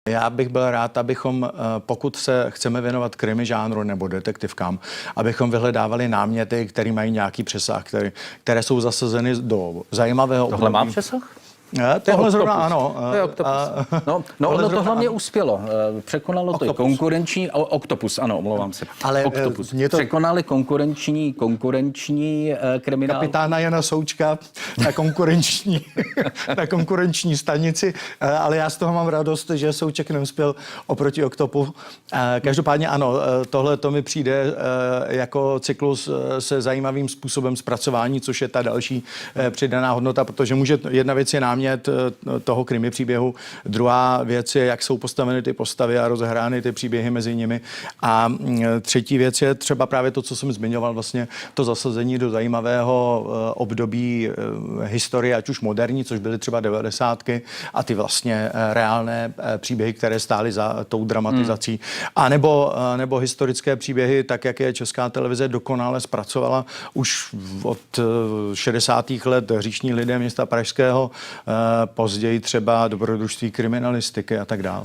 Já bych byl rád, abychom, pokud se chceme věnovat krimi žánru nebo detektivkám, abychom vyhledávali náměty, které mají nějaký přesah, které jsou zasazeny do zajímavého Tohle období. má přesah? Tohle zrovna ano. To je Oktopus. To hlavně uspělo. Překonalo to i konkurenční... Oktopus, ano, omlouvám se. Ale Oktopus. Překonali konkurenční kriminál. Kapitána Jana Součka na konkurenční stanici, ale já z toho mám radost, že Souček neuspěl oproti Oktopu. Každopádně ano, tohle to mi přijde jako cyklus se zajímavým způsobem zpracování, což je ta další přidaná hodnota, protože jedna věc je námět toho krimi příběhu, druhá věc je, jak jsou postaveny ty postavy a rozehrány ty příběhy mezi nimi. A třetí věc je třeba právě to, co jsem zmiňoval, vlastně to zasazení do zajímavého období historie, ať už moderní, což byly třeba 90. a ty vlastně reálné příběhy, které stály za tou dramatizací. A nebo historické příběhy, tak jak je Česká televize dokonale zpracovala už od 60. let Říční lidé města pražského, později třeba dobrodružství kriminalistiky a tak dále.